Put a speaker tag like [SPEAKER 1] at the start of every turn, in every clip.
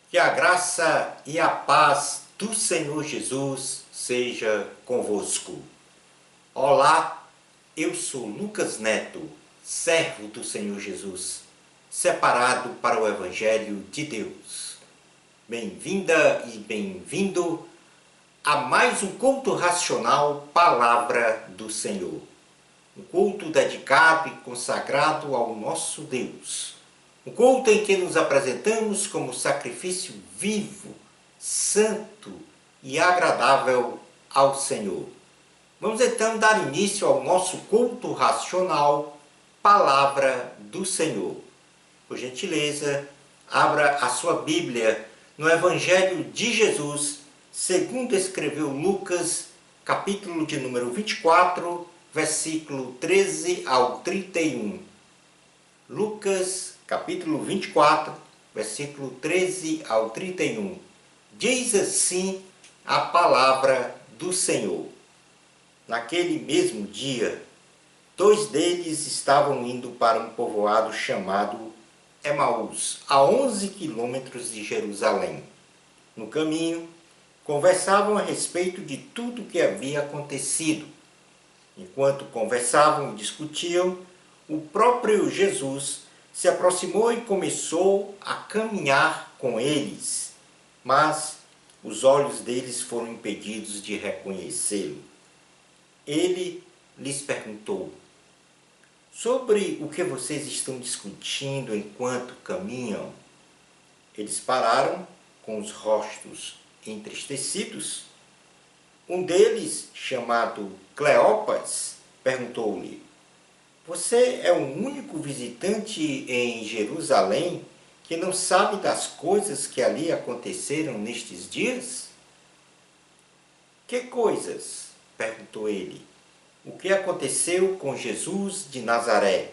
[SPEAKER 1] Que a graça e a paz do Senhor Jesus seja convosco. Olá, eu sou Lucas Neto, servo do Senhor Jesus, separado para o Evangelho de Deus. Bem-vinda e bem-vindo a mais um culto racional Palavra do Senhor. Um culto dedicado e consagrado ao nosso Deus. Um culto em que nos apresentamos como sacrifício vivo, santo e agradável ao Senhor. Vamos então dar início ao nosso culto racional, Palavra do Senhor. Por gentileza, abra a sua Bíblia no Evangelho de Jesus, segundo escreveu Lucas, capítulo de número 24, versículo 13 ao 31. Lucas, capítulo 24, versículo 13 ao 31. Diz assim a palavra do Senhor. Naquele mesmo dia, 2 deles estavam indo para um povoado chamado Emaús, a 11 quilômetros de Jerusalém. No caminho, conversavam a respeito de tudo o que havia acontecido. Enquanto conversavam e discutiam, o próprio Jesus se aproximou e começou a caminhar com eles, mas os olhos deles foram impedidos de reconhecê-lo. Ele lhes perguntou: sobre o que vocês estão discutindo enquanto caminham? Eles pararam com os rostos entristecidos. Um deles, chamado Cleopas, perguntou-lhe: você é o único visitante em Jerusalém que não sabe das coisas que ali aconteceram nestes dias? Que coisas? Perguntou ele. O que aconteceu com Jesus de Nazaré?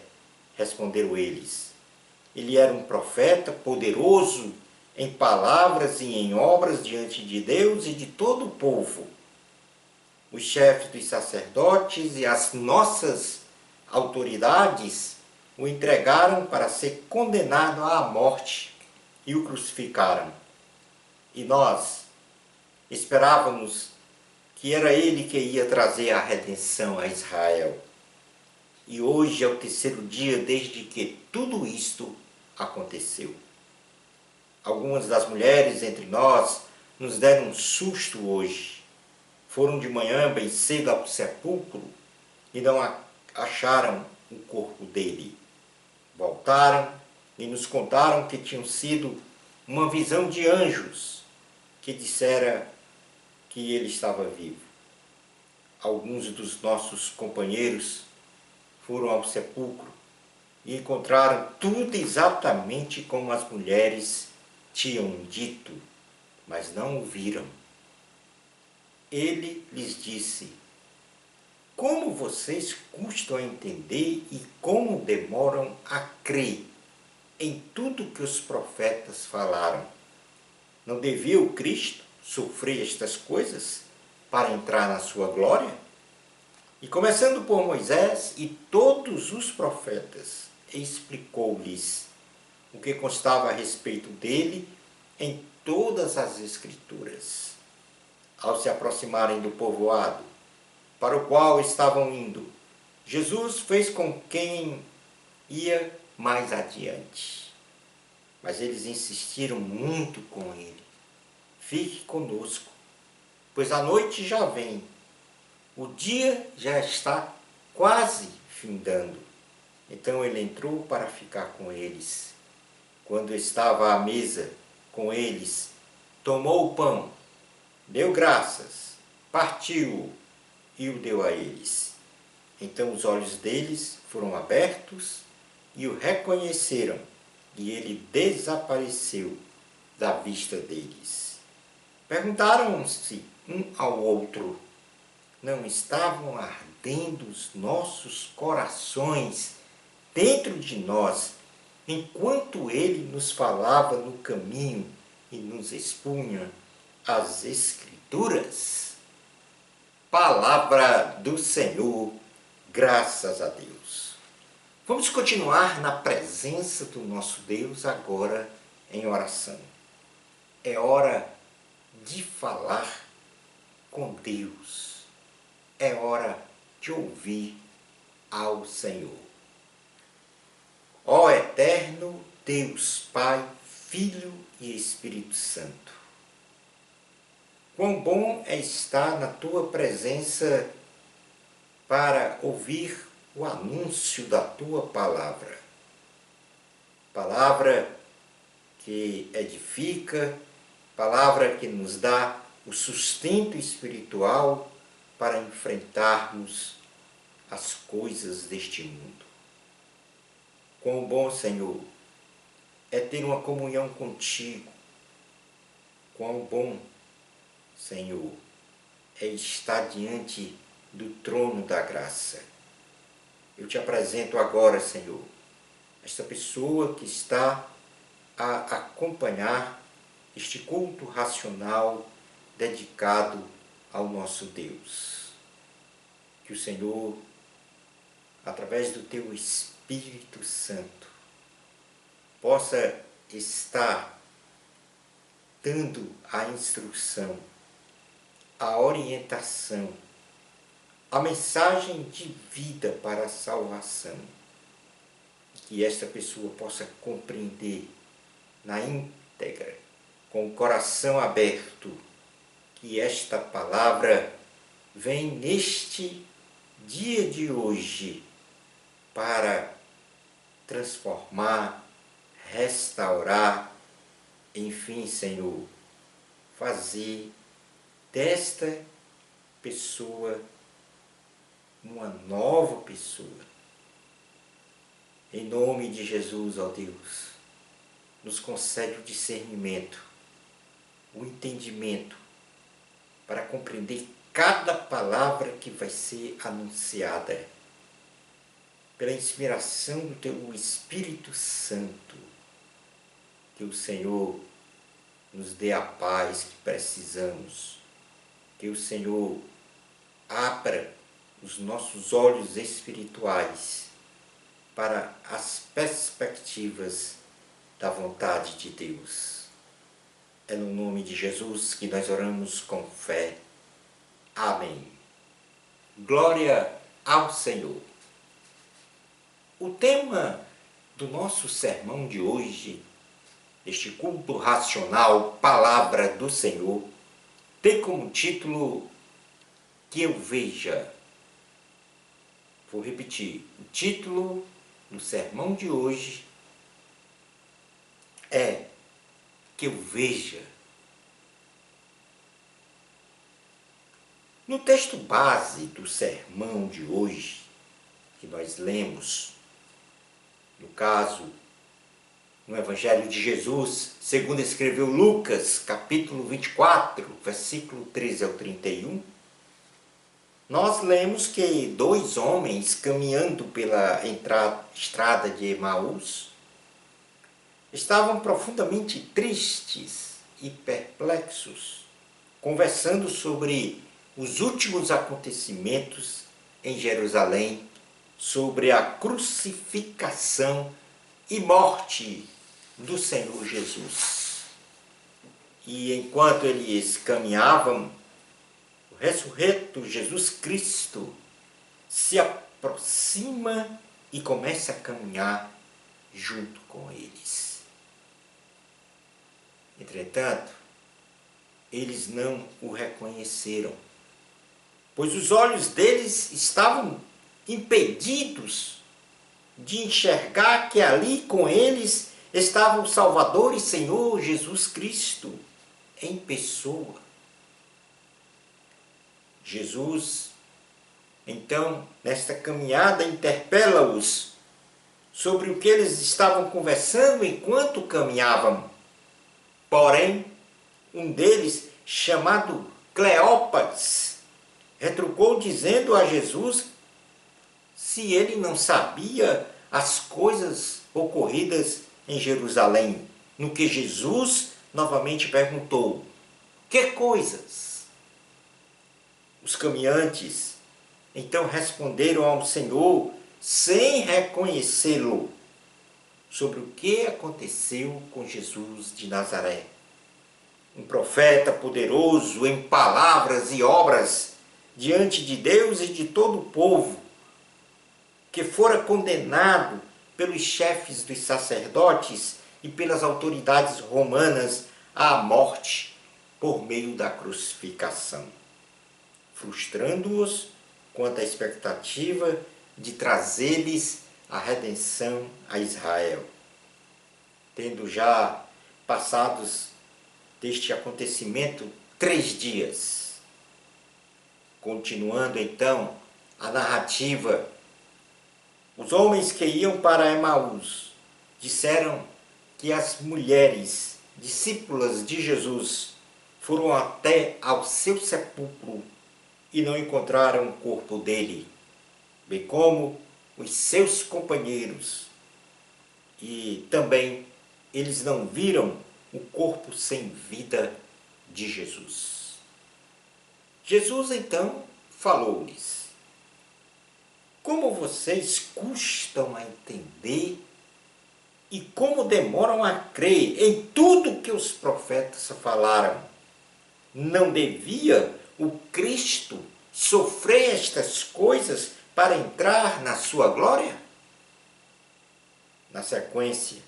[SPEAKER 1] Responderam eles. Ele era um profeta poderoso em palavras e em obras diante de Deus e de todo o povo. Os chefes dos sacerdotes e as nossas autoridades o entregaram para ser condenado à morte e o crucificaram. E nós esperávamos que era ele que ia trazer a redenção a Israel. E hoje é o terceiro dia desde que tudo isto aconteceu. Algumas das mulheres entre nós nos deram um susto hoje. Foram de manhã bem cedo ao sepulcro e não acharam o corpo dele. Voltaram e nos contaram que tinham sido uma visão de anjos que dissera que ele estava vivo. Alguns dos nossos companheiros foram ao sepulcro e encontraram tudo exatamente como as mulheres tinham dito, mas não o viram. Ele lhes disse: como vocês custam a entender e como demoram a crer em tudo que os profetas falaram? Não devia o Cristo sofrer estas coisas para entrar na sua glória? E começando por Moisés e todos os profetas, explicou-lhes o que constava a respeito dele em todas as Escrituras. Ao se aproximarem do povoado para o qual estavam indo, Jesus fez com quem ia mais adiante. Mas eles insistiram muito com ele: fique conosco, pois a noite já vem, o dia já está quase findando. Então ele entrou para ficar com eles. Quando estava à mesa com eles, tomou o pão, deu graças, partiu-o e o deu a eles. Então os olhos deles foram abertos e o reconheceram, e ele desapareceu da vista deles. Perguntaram-se um ao outro: não estavam ardendo os nossos corações dentro de nós, enquanto ele nos falava no caminho e nos expunha as Escrituras? Palavra do Senhor, graças a Deus. Vamos continuar na presença do nosso Deus agora em oração. é hora de falar com Deus. É hora de ouvir ao Senhor. Ó eterno Deus, Pai, Filho e Espírito Santo, quão bom é estar na Tua presença para ouvir o anúncio da Tua palavra. Palavra que edifica, palavra que nos dá o sustento espiritual para enfrentarmos as coisas deste mundo. Quão bom, Senhor, é ter uma comunhão contigo. Quão bom, Senhor, é estar diante do trono da graça. Eu te apresento agora, Senhor, esta pessoa que está a acompanhar este culto racional dedicado ao nosso Deus. Que o Senhor, através do teu Espírito Santo, possa estar dando a instrução, a orientação, a mensagem de vida para a salvação. Que esta pessoa possa compreender na íntegra, com o coração aberto, que esta palavra vem neste dia de hoje para transformar, restaurar, enfim, Senhor, fazer desta pessoa uma nova pessoa. Em nome de Jesus, ó Deus, nos concede o discernimento, o entendimento, para compreender cada palavra que vai ser anunciada, pela inspiração do teu Espírito Santo. Que o Senhor nos dê a paz que precisamos, que o Senhor abra os nossos olhos espirituais para as perspectivas da vontade de Deus. É no nome de Jesus que nós oramos com fé. Amém. Glória ao Senhor. O tema do nosso sermão de hoje, este culto racional, Palavra do Senhor, tem como título Que eu veja. Vou repetir, o título do sermão de hoje é Que eu veja. No texto base do sermão de hoje, que nós lemos, no caso, no Evangelho de Jesus, segundo escreveu Lucas, capítulo 24, versículo 13 ao 31, nós lemos que 2 homens caminhando pela estrada de Emaús estavam profundamente tristes e perplexos, conversando sobre os últimos acontecimentos em Jerusalém, sobre a crucificação e morte do Senhor Jesus. E enquanto eles caminhavam, o ressurreto Jesus Cristo se aproxima e começa a caminhar junto com eles. Entretanto, eles não o reconheceram, pois os olhos deles estavam impedidos de enxergar que ali com eles estava o Salvador e Senhor Jesus Cristo em pessoa. Jesus, então, nesta caminhada, interpela-os sobre o que eles estavam conversando enquanto caminhavam. Porém, um deles, chamado Cleópas, retrucou dizendo a Jesus se ele não sabia as coisas ocorridas em Jerusalém. No que Jesus novamente perguntou: que coisas? Os caminhantes então responderam ao Senhor sem reconhecê-lo sobre o que aconteceu com Jesus de Nazaré. um profeta poderoso em palavras e obras diante de Deus e de todo o povo, que fora condenado pelos chefes dos sacerdotes e pelas autoridades romanas à morte por meio da crucificação, frustrando-os quanto à expectativa de trazer-lhes a redenção a Israel. Tendo já passados deste acontecimento 3 dias. Continuando então a narrativa, os homens que iam para Emaús disseram que as mulheres discípulas de Jesus foram até ao seu sepulcro e não encontraram o corpo dele, bem como os seus companheiros. E também eles não viram o corpo sem vida de Jesus. Jesus então falou-lhes: como vocês custam a entender e como demoram a crer em tudo que os profetas falaram. Não devia o Cristo sofrer estas coisas para entrar na sua glória? Na sequência,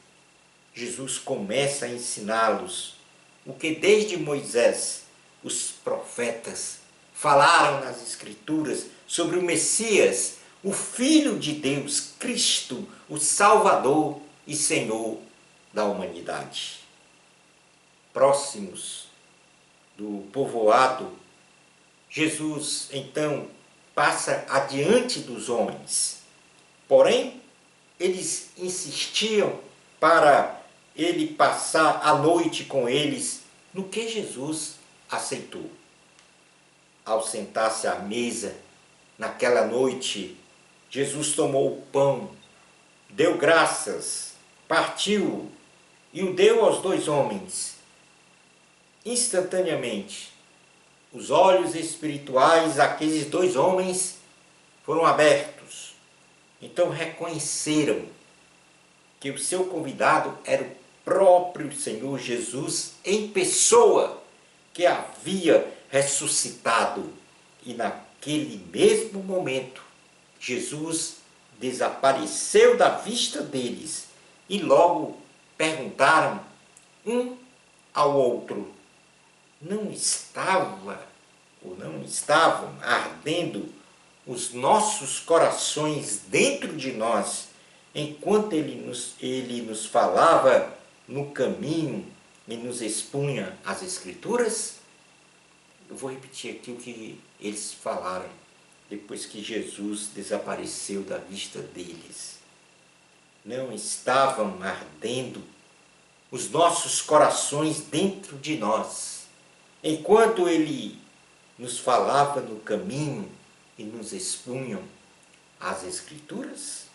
[SPEAKER 1] Jesus começa a ensiná-los o que desde Moisés os profetas falaram nas Escrituras sobre o Messias, o Filho de Deus, Cristo, o Salvador e Senhor da humanidade. Próximos do povoado, Jesus então passa adiante dos homens. Porém, eles insistiam para ele passar a noite com eles, no que Jesus aceitou. Ao sentar-se à mesa, naquela noite, Jesus tomou o pão, deu graças, partiu e o deu aos 2 homens. Instantaneamente, os olhos espirituais daqueles 2 homens foram abertos. Então reconheceram que o seu convidado era o próprio Senhor Jesus em pessoa, que havia ressuscitado. E naquele mesmo momento, Jesus desapareceu da vista deles e logo perguntaram um ao outro: não estavam ardendo os nossos corações dentro de nós, enquanto ele nos falava no caminho e nos expunha as Escrituras? Eu vou repetir aqui o que eles falaram depois que Jesus desapareceu da vista deles. Não estavam ardendo os nossos corações dentro de nós, enquanto ele nos falava no caminho e nos expunham as Escrituras?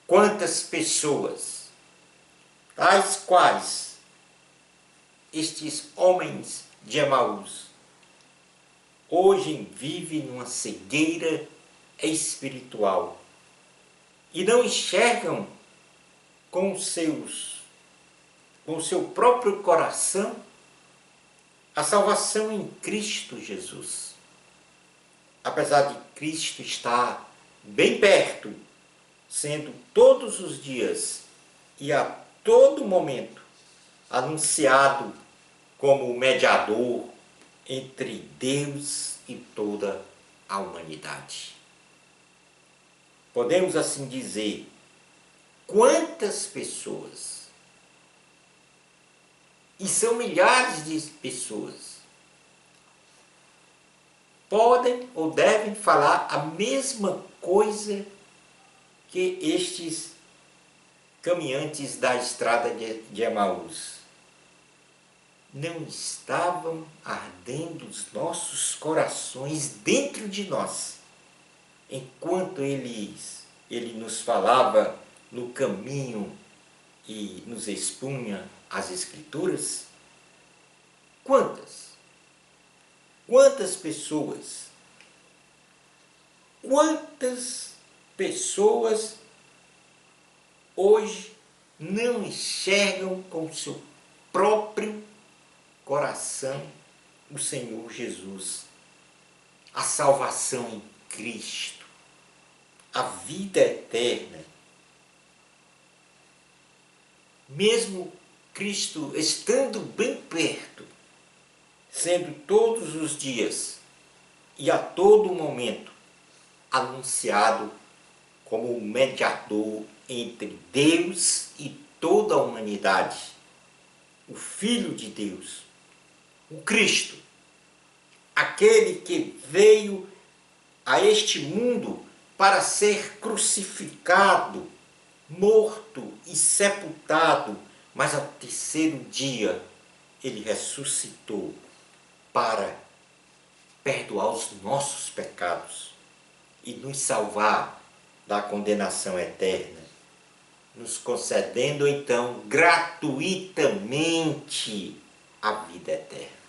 [SPEAKER 1] Quantas pessoas, tais quais estes homens de Emaús, hoje vivem numa cegueira espiritual e não enxergam com o seu próprio coração a salvação em Cristo Jesus. Apesar de Cristo estar bem perto, sendo todos os dias e a todo momento anunciado como o mediador entre Deus e toda a humanidade. Podemos assim dizer, quantas pessoas, e são milhares de pessoas, podem ou devem falar a mesma coisa que estes caminhantes da estrada de Emaús. Não estavam ardendo os nossos corações dentro de nós, enquanto ele nos falava no caminho e nos expunha as Escrituras? Quantas pessoas? Quantas pessoas hoje não enxergam com o seu próprio coração o Senhor Jesus, a salvação em Cristo, a vida eterna. Mesmo Cristo estando bem perto, sendo todos os dias e a todo momento anunciado como o mediador entre Deus e toda a humanidade, o Filho de Deus, o Cristo, aquele que veio a este mundo para ser crucificado, morto e sepultado, mas ao terceiro dia ele ressuscitou para perdoar os nossos pecados e nos salvar da condenação eterna, nos concedendo então gratuitamente a vida eterna.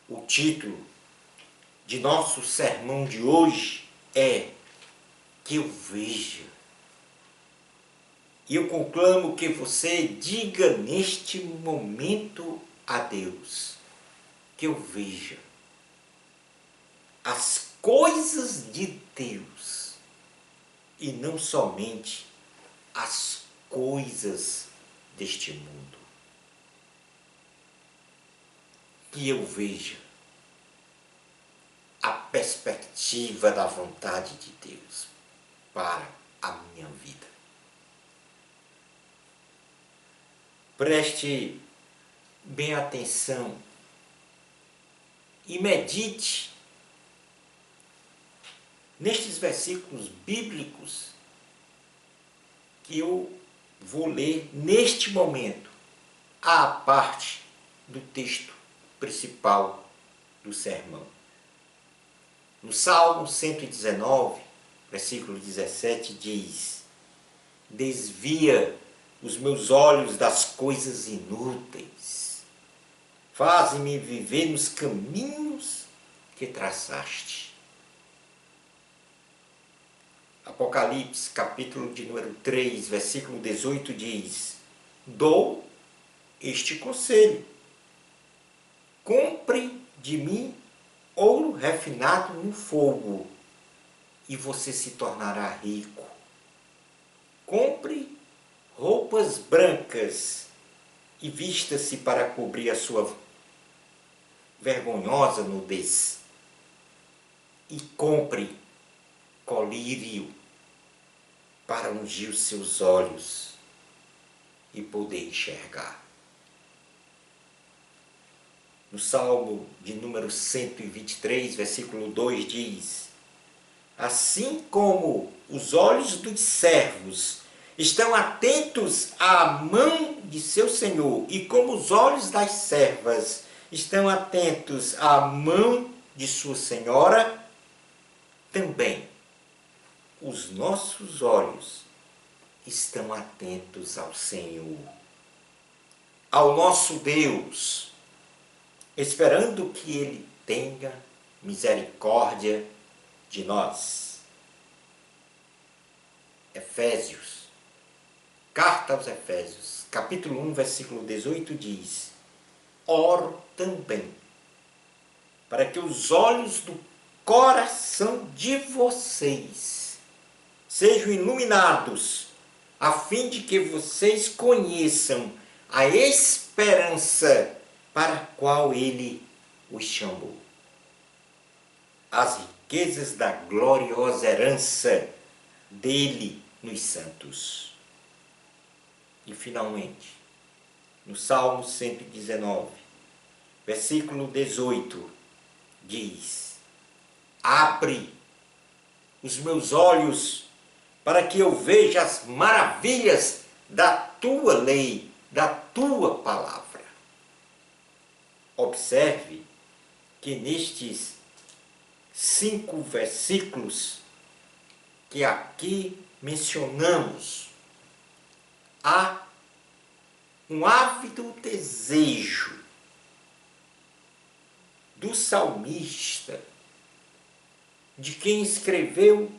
[SPEAKER 1] O título de nosso sermão de hoje é Que eu veja. E eu conclamo que você diga neste momento a Deus: que eu veja as coisas de Deus e não somente as coisas deste mundo. Que eu veja a perspectiva da vontade de Deus para a minha vida. Preste bem atenção e medite nestes versículos bíblicos que eu vou ler neste momento, à parte do texto principal do sermão. No Salmo 119, versículo 17, diz: desvia os meus olhos das coisas inúteis, faze-me viver nos caminhos que traçaste. Apocalipse, capítulo de número 3, versículo 18, diz: dou este conselho, compre de mim ouro refinado no fogo, e você se tornará rico. Compre roupas brancas e vista-se para cobrir a sua vergonhosa nudez. E compre colírio para ungir os seus olhos e poder enxergar. No Salmo de número 123, versículo 2 diz: assim como os olhos dos servos estão atentos à mão de seu senhor, e como os olhos das servas estão atentos à mão de sua senhora, também os nossos olhos estão atentos ao Senhor, ao nosso Deus, esperando que Ele tenha misericórdia de nós. Efésios, carta aos Efésios, capítulo 1, versículo 18 diz: oro também para que os olhos do coração de vocês sejam iluminados, a fim de que vocês conheçam a esperança para a qual Ele os chamou, as riquezas da gloriosa herança dele nos santos. E finalmente, no Salmo 119, versículo 18, diz: abre os meus olhos para que eu veja as maravilhas da tua lei, da tua palavra. Observe que nestes 5 versículos que aqui mencionamos, há um ávido desejo do salmista, de quem escreveu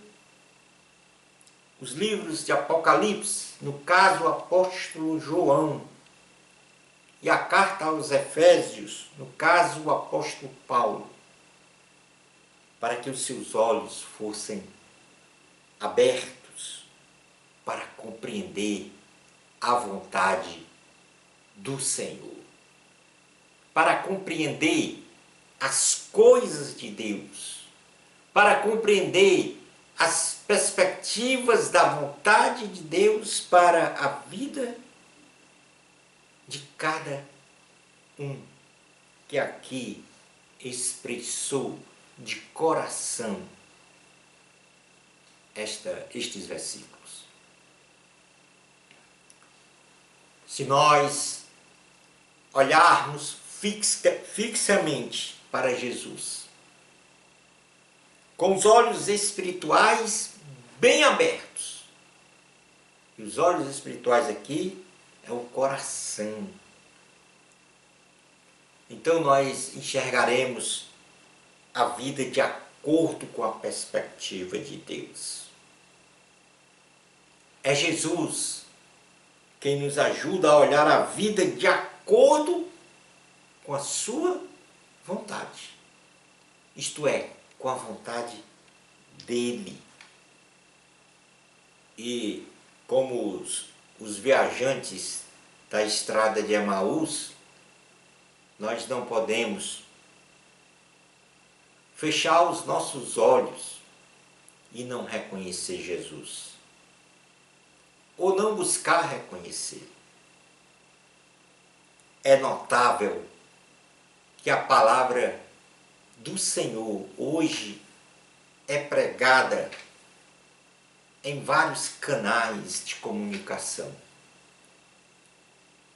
[SPEAKER 1] os livros de Apocalipse, no caso o apóstolo João, e a carta aos Efésios, no caso o apóstolo Paulo, para que os seus olhos fossem abertos para compreender a vontade do Senhor, para compreender as coisas de Deus, para compreender as perspectivas da vontade de Deus para a vida de cada um que aqui expressou de coração estes versículos. Se nós olharmos fixamente para Jesus, com os olhos espirituais bem abertos, e os olhos espirituais aqui é o coração, então nós enxergaremos a vida de acordo com a perspectiva de Deus. É Jesus quem nos ajuda a olhar a vida de acordo com a sua vontade, isto é, com a vontade dele. E como os viajantes da estrada de Emaús, nós não podemos fechar os nossos olhos e não reconhecer Jesus, ou não buscar reconhecer. É notável que a palavra do Senhor hoje é pregada em vários canais de comunicação.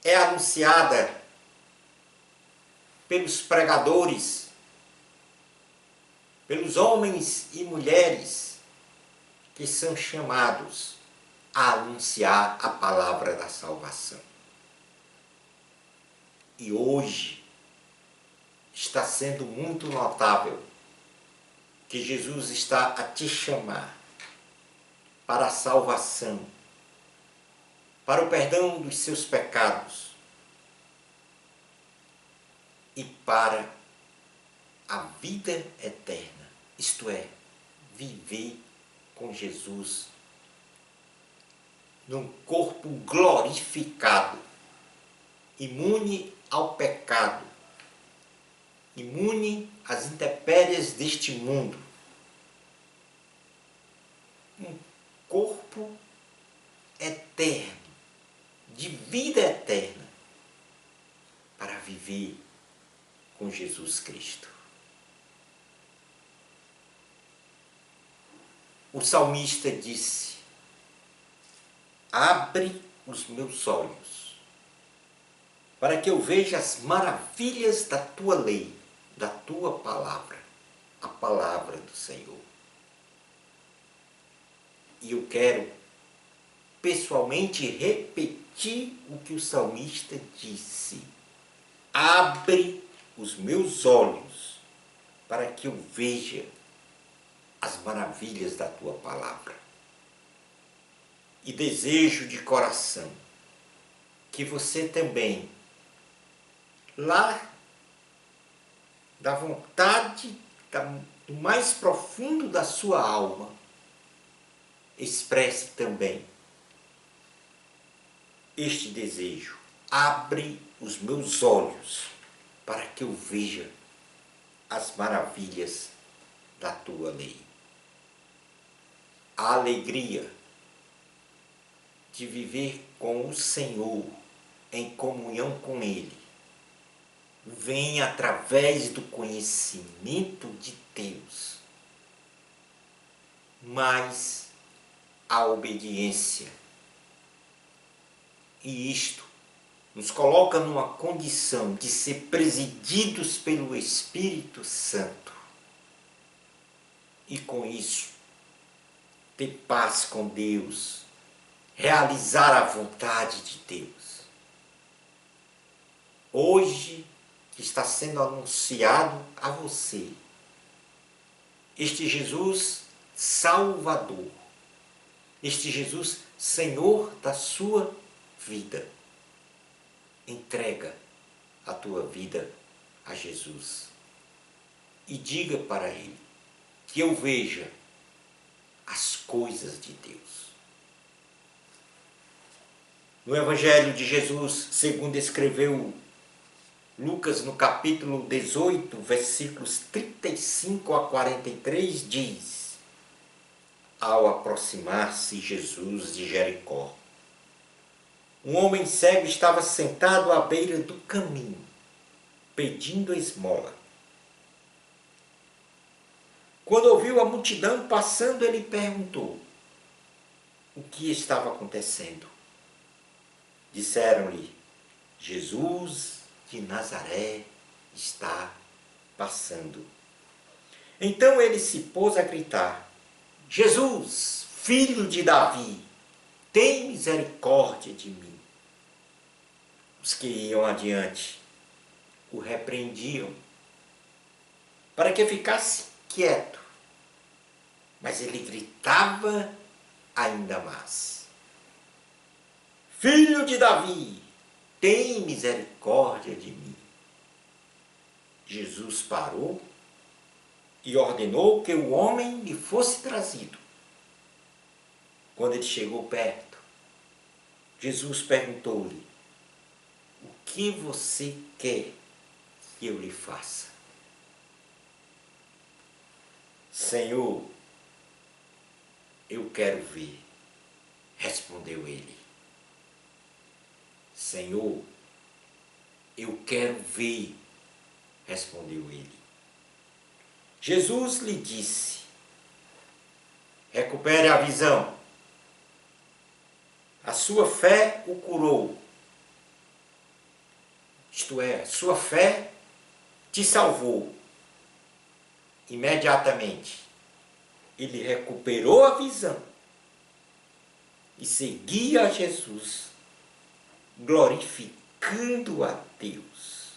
[SPEAKER 1] É anunciada pelos pregadores, pelos homens e mulheres que são chamados a anunciar a palavra da salvação. E hoje está sendo muito notável que Jesus está a te chamar para a salvação, para o perdão dos seus pecados e para a vida eterna, isto é, viver com Jesus num corpo glorificado, imune ao pecado, imune às intempéries deste mundo. Um corpo eterno, de vida eterna, para viver com Jesus Cristo. O salmista disse: abre os meus olhos, para que eu veja as maravilhas da tua lei, da tua palavra, a palavra do Senhor. E eu quero pessoalmente repetir o que o salmista disse: abre os meus olhos, para que eu veja as maravilhas da tua palavra. E desejo de coração que você também, lá da vontade, do mais profundo da sua alma, expresse também este desejo: abre os meus olhos para que eu veja as maravilhas da tua lei. A alegria de viver com o Senhor, em comunhão com Ele, vem através do conhecimento de Deus, mas a obediência. E isto nos coloca numa condição de ser presididos pelo Espírito Santo. E com isso, ter paz com Deus, realizar a vontade de Deus. Hoje que está sendo anunciado a você este Jesus Salvador, este Jesus Senhor da sua vida. Entrega a tua vida a Jesus e diga para Ele que eu veja as coisas de Deus. No Evangelho de Jesus, segundo escreveu Lucas, no capítulo 18, versículos 35 a 43, diz: ao aproximar-se Jesus de Jericó, um homem cego estava sentado à beira do caminho, pedindo esmola. Quando ouviu a multidão passando, ele perguntou o que estava acontecendo. Disseram-lhe: Jesus de Nazaré está passando. Então ele se pôs a gritar: Jesus, filho de Davi, tem misericórdia de mim. Os que iam adiante o repreendiam para que ficasse quieto, mas ele gritava ainda mais: Filho de Davi, tem misericórdia de mim. Jesus parou e ordenou que o homem lhe fosse trazido. Quando ele chegou perto, Jesus perguntou-lhe: o que você quer que eu lhe faça? Senhor, eu quero ver, respondeu ele. Senhor, eu quero ver, respondeu ele. Jesus lhe disse: recupere a visão. A sua fé o curou. Isto é, sua fé te salvou. Imediatamente, ele recuperou a visão e seguia a Jesus, glorificando a Deus.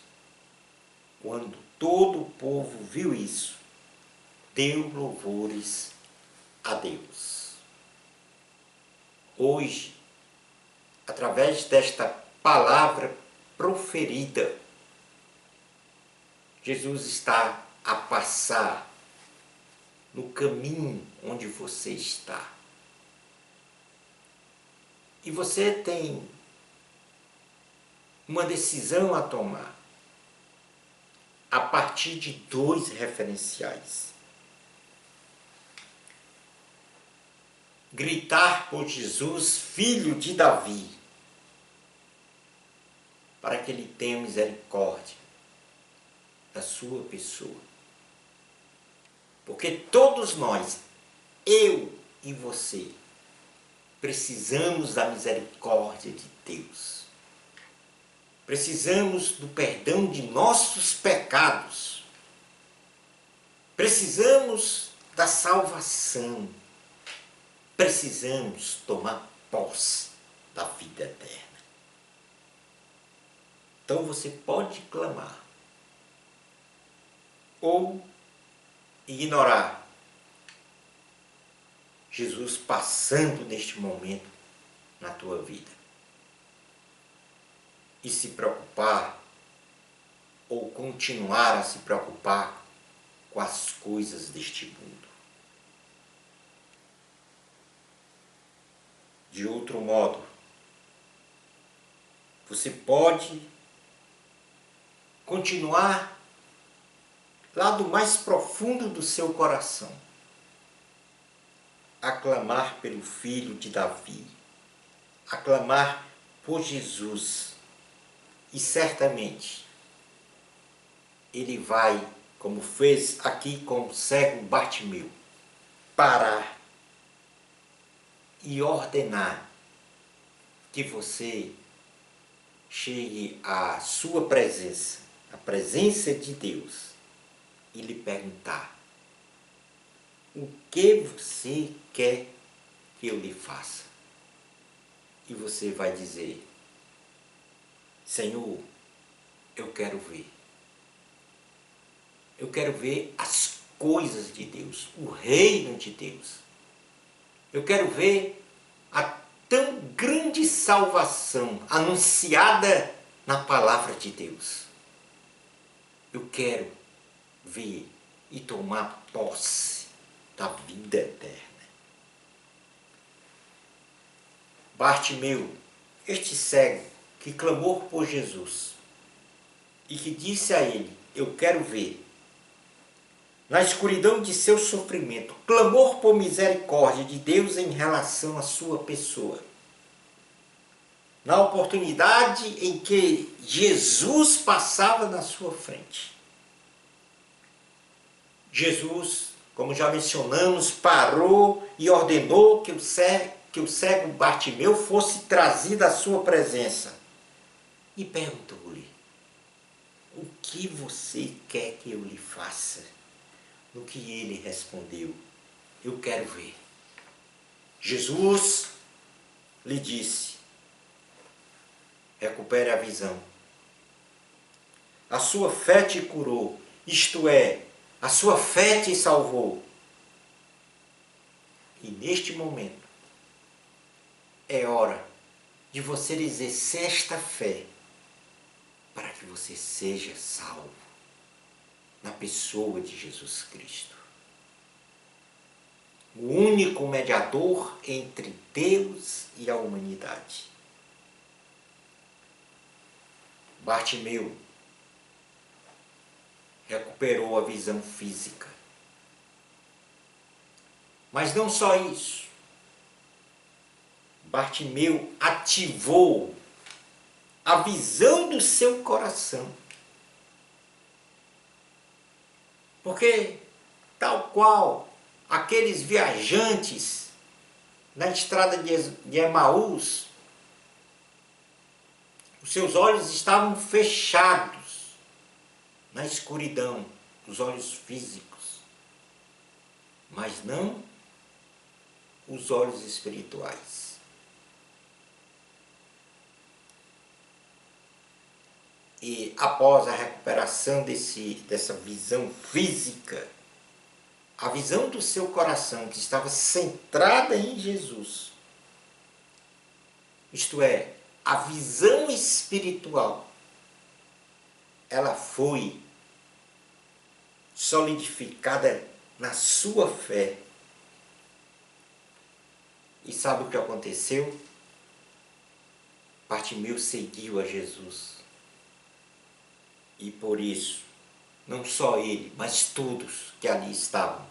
[SPEAKER 1] Quando todo o povo viu isso, deu louvores a Deus. Hoje, através desta palavra proferida, Jesus está a passar no caminho onde você está. E você tem uma decisão a tomar a partir de dois referenciais. Gritar por Jesus, filho de Davi, para que ele tenha misericórdia da sua pessoa. Porque todos nós, eu e você, precisamos da misericórdia de Deus. Precisamos do perdão de nossos pecados. Precisamos da salvação. Precisamos tomar posse da vida eterna. Então você pode clamar ou ignorar Jesus passando neste momento na tua vida e se preocupar ou continuar a se preocupar com as coisas deste mundo. De outro modo, você pode continuar lá do mais profundo do seu coração a clamar pelo Filho de Davi, a clamar por Jesus. E certamente ele vai, como fez aqui com o cego Bartimeu, parar e ordenar que você chegue à sua presença, a presença de Deus, e lhe perguntar: o que você quer que eu lhe faça? E você vai dizer: Senhor, eu quero ver. Eu quero ver as coisas de Deus, o reino de Deus. Eu quero ver a tão grande salvação anunciada na palavra de Deus. eu quero ver e tomar posse da vida eterna. Bartimeu, este cego que clamou por Jesus e que disse a ele, eu quero ver, na escuridão de seu sofrimento, clamor por misericórdia de Deus em relação à sua pessoa. Na oportunidade em que Jesus passava na sua frente. Jesus, como já mencionamos, parou e ordenou que o cego Bartimeu fosse trazido à sua presença. E perguntou-lhe, o que você quer que eu lhe faça? No que ele respondeu, eu quero ver. Jesus lhe disse, recupere a visão. A sua fé te curou, isto é, a sua fé te salvou. E neste momento, é hora de você exercer esta fé para que você seja salvo na pessoa de Jesus Cristo. O único mediador entre Deus e a humanidade. Bartimeu recuperou a visão física. Mas não só isso. Bartimeu ativou a visão do seu coração. Porque, tal qual aqueles viajantes na estrada de Emaús, os seus olhos estavam fechados na escuridão, os olhos físicos, mas não os olhos espirituais. E após a recuperação dessa visão física, a visão do seu coração que estava centrada em Jesus, isto é, a visão espiritual, ela foi solidificada na sua fé. E sabe o que aconteceu? Bartimeu seguiu a Jesus. E por isso, não só ele, mas todos que ali estavam,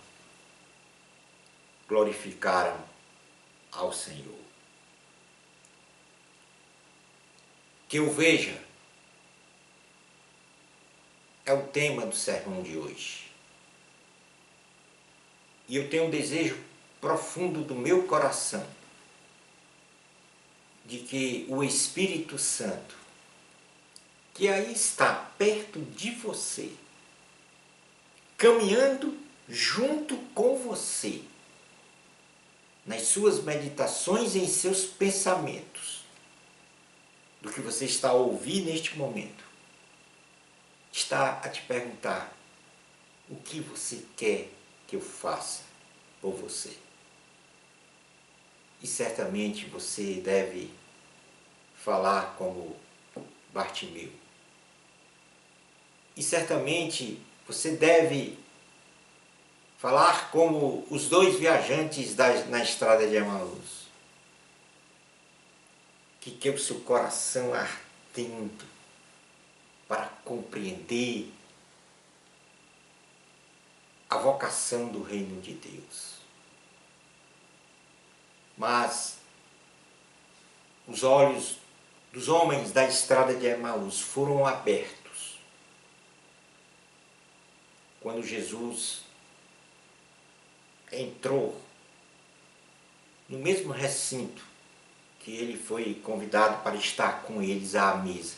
[SPEAKER 1] glorificaram ao Senhor. Que eu veja é o tema do sermão de hoje. E eu tenho um desejo profundo do meu coração de que o Espírito Santo, que aí está perto de você, caminhando junto com você, nas suas meditações e em seus pensamentos, do que você está a ouvir neste momento, está a te perguntar, o que você quer que eu faça por você? E certamente você deve falar como Bartimeu. E certamente você deve falar como os dois viajantes na estrada de Emaús. Que o seu coração ardendo para compreender a vocação do reino de Deus. Mas os olhos dos homens da estrada de Emaús foram abertos quando Jesus entrou no mesmo recinto que ele foi convidado para estar com eles à mesa.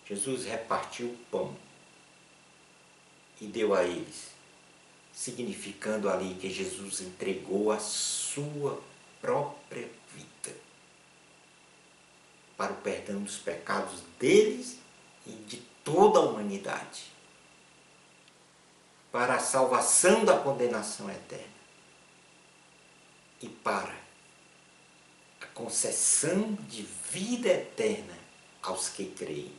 [SPEAKER 1] Jesus repartiu o pão e deu a eles, significando ali que Jesus entregou a sua própria vida para o perdão dos pecados deles e de toda a humanidade, para a salvação da condenação eterna e para a concessão de vida eterna aos que creem.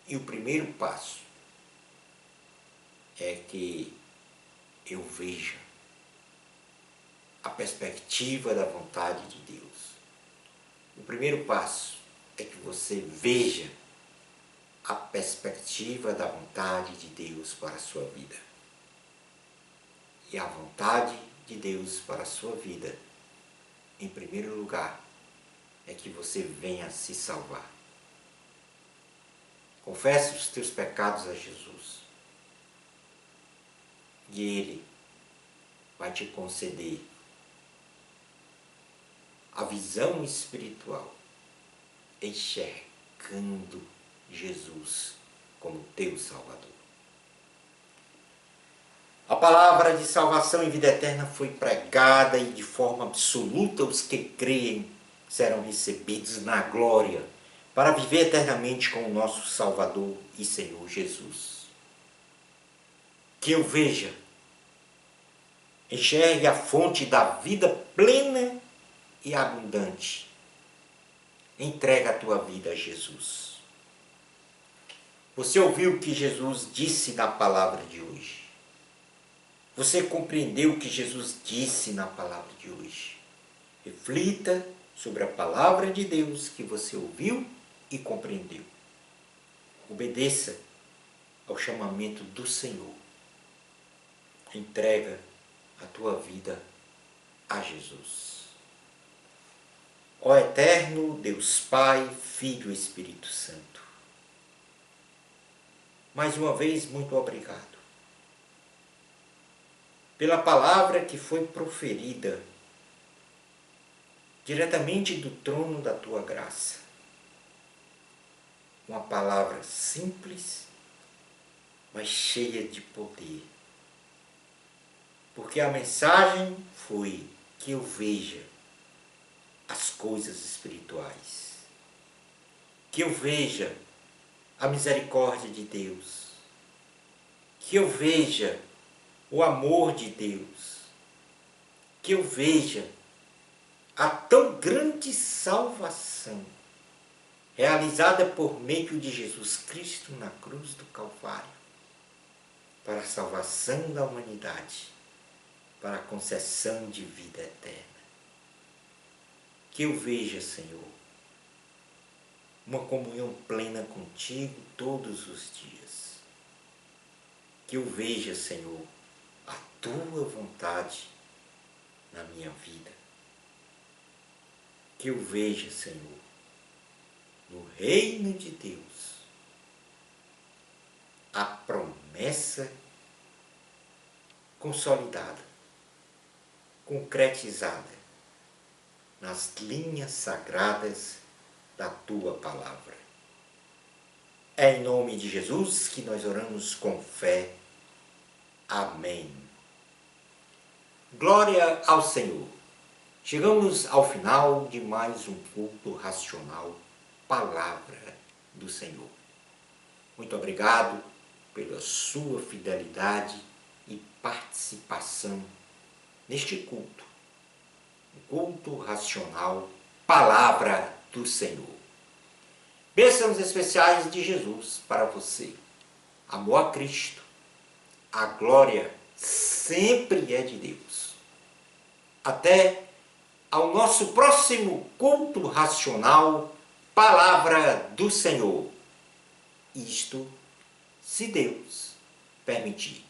[SPEAKER 1] E o primeiro passo é que eu veja a perspectiva da vontade de Deus. O primeiro passo é que você veja a perspectiva da vontade de Deus para a sua vida. E a vontade de Deus para a sua vida, em primeiro lugar, é que você venha se salvar. Confesse os teus pecados a Jesus. E Ele vai te conceder a visão espiritual, enxergando Jesus como teu Salvador. A palavra de salvação e vida eterna foi pregada e de forma absoluta os que creem serão recebidos na glória para viver eternamente com o nosso Salvador e Senhor Jesus. Que eu veja, enxergue a fonte da vida plena e abundante. Entrega a tua vida a Jesus. Você ouviu o que Jesus disse na palavra de hoje? Você compreendeu o que Jesus disse na palavra de hoje? Reflita sobre a palavra de Deus que você ouviu e compreendeu. Obedeça ao chamamento do Senhor. Entrega a tua vida a Jesus. Ó eterno Deus Pai, Filho e Espírito Santo, mais uma vez, muito obrigado pela palavra que foi proferida diretamente do trono da tua graça. Uma palavra simples, mas cheia de poder. Porque a mensagem foi que eu veja as coisas espirituais. Que eu veja a misericórdia de Deus. Que eu veja o amor de Deus. Que eu veja a tão grande salvação realizada por meio de Jesus Cristo na cruz do Calvário, para a salvação da humanidade, para a concessão de vida eterna. Que eu veja, Senhor, uma comunhão plena contigo todos os dias. Que eu veja, Senhor, a tua vontade na minha vida. Que eu veja, Senhor, no reino de Deus, a promessa consolidada, concretizada nas linhas sagradas da tua palavra. É em nome de Jesus que nós oramos com fé. Amém. Glória ao Senhor. Chegamos ao final de mais um culto racional, Palavra do Senhor. Muito obrigado pela sua fidelidade e participação neste culto. O culto racional, Palavra do Senhor. Bênçãos especiais de Jesus para você. Amor a Cristo. A glória sempre é de Deus. Até ao nosso próximo culto racional, Palavra do Senhor. Isto, se Deus permitir.